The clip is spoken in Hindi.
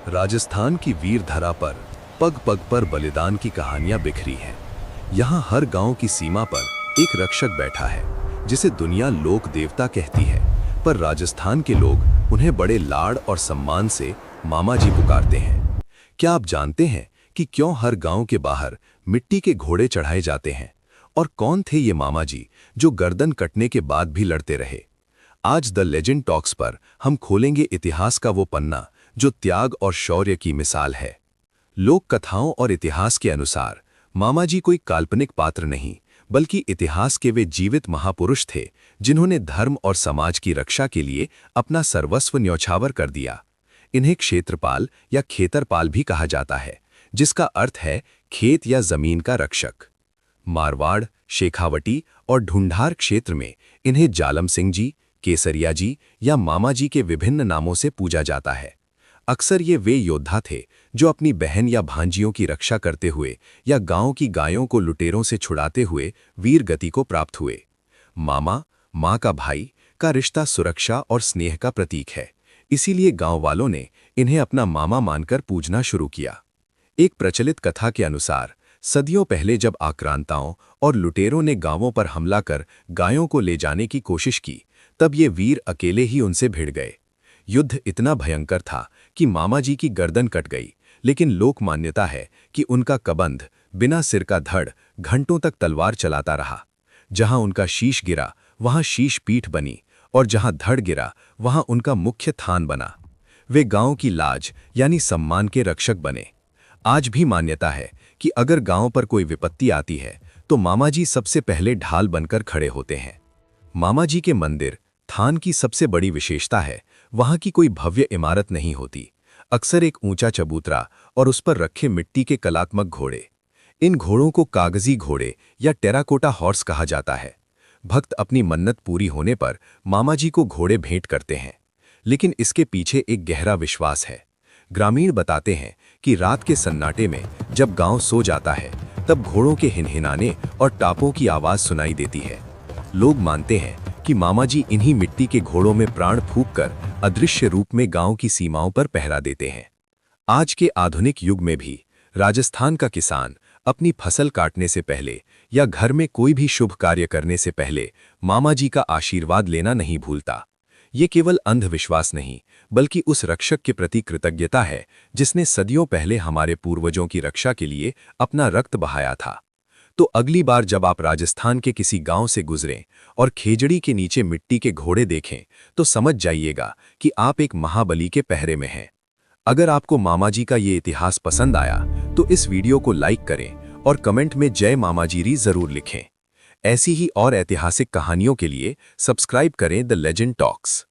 राजस्थान की वीर धरा पर पग पग पर बलिदान की कहानियां बिखरी हैं। यहाँ हर गांव की सीमा पर एक रक्षक बैठा है जिसे दुनिया लोक देवता कहती है, पर राजस्थान के लोग उन्हें बड़े लाड़ और सम्मान से मामा जी पुकारते हैं। क्या आप जानते हैं कि क्यों हर गांव के बाहर मिट्टी के घोड़े चढ़ाए जाते हैं और कौन थे ये मामा जी जो गर्दन कटने के बाद भी लड़ते रहे? आज द लेजेंड टॉक्स पर हम खोलेंगे इतिहास का वो पन्ना जो त्याग और शौर्य की मिसाल है। लोक कथाओं और इतिहास के अनुसार मामा जी कोई काल्पनिक पात्र नहीं, बल्कि इतिहास के वे जीवित महापुरुष थे जिन्होंने धर्म और समाज की रक्षा के लिए अपना सर्वस्व न्यौछावर कर दिया। इन्हें क्षेत्रपाल या खेतरपाल भी कहा जाता है, जिसका अर्थ है खेत या जमीन का रक्षक। मारवाड़, शेखावटी और ढूंढार क्षेत्र में इन्हें जालम सिंह जी, केसरिया जी या मामा जी के विभिन्न नामों से पूजा जाता है। अक्सर ये वे योद्धा थे जो अपनी बहन या भांजियों की रक्षा करते हुए या गांव की गायों को लुटेरों से छुड़ाते हुए वीर गति को प्राप्त हुए। मामा, माँ का भाई का रिश्ता सुरक्षा और स्नेह का प्रतीक है, इसीलिए गांव वालों ने इन्हें अपना मामा मानकर पूजना शुरू किया। एक प्रचलित कथा के अनुसार सदियों पहले जब आक्रांताओं और लुटेरों ने गांवों पर हमला कर गायों को ले जाने की कोशिश की, तब ये वीर अकेले ही उनसे भिड़ गए। युद्ध इतना भयंकर था कि मामा जी की गर्दन कट गई, लेकिन लोक मान्यता है कि उनका कबंध बिना सिर का धड़ घंटों तक तलवार चलाता रहा। जहां उनका शीश गिरा वहां शीश पीठ बनी और जहां धड़ गिरा वहां उनका मुख्य थान बना। वे गांव की लाज यानी सम्मान के रक्षक बने। आज भी मान्यता है कि अगर गांव पर कोई विपत्ति आती है तो मामा जी सबसे पहले ढाल बनकर खड़े होते हैं। मामा जी के मंदिर थान की सबसे बड़ी विशेषता है वहां की कोई भव्य इमारत नहीं होती, अक्सर एक ऊंचा चबूतरा और उस पर रखे मिट्टी के कलात्मक घोड़े। इन घोड़ों को कागजी घोड़े या टेराकोटा हॉर्स कहा जाता है। भक्त अपनी मन्नत पूरी होने पर मामा जी को घोड़े भेंट करते हैं, लेकिन इसके पीछे एक गहरा विश्वास है। ग्रामीण बताते हैं कि रात के सन्नाटे में जब गांव सो जाता है तब घोड़ों के हिनहिनाने और टापों की आवाज सुनाई देती है। लोग मानते हैं कि मामा जी इन्हीं मिट्टी के घोड़ों में प्राण फूंककर अदृश्य रूप में गांव की सीमाओं पर पहरा देते हैं। आज के आधुनिक युग में भी राजस्थान का किसान अपनी फसल काटने से पहले या घर में कोई भी शुभ कार्य करने से पहले मामा जी का आशीर्वाद लेना नहीं भूलता। ये केवल अंधविश्वास नहीं, बल्कि उस रक्षक के प्रति कृतज्ञता है जिसने सदियों पहले हमारे पूर्वजों की रक्षा के लिए अपना रक्त बहाया था। तो अगली बार जब आप राजस्थान के किसी गांव से गुजरें और खेजड़ी के नीचे मिट्टी के घोड़े देखें, तो समझ जाइएगा कि आप एक महाबली के पहरे में हैं। अगर आपको मामा जी का ये इतिहास पसंद आया तो इस वीडियो को लाइक करें और कमेंट में जय मामा जी जरूर लिखें। ऐसी ही और ऐतिहासिक कहानियों के लिए सब्सक्राइब करें द लेजेंड टॉक्स।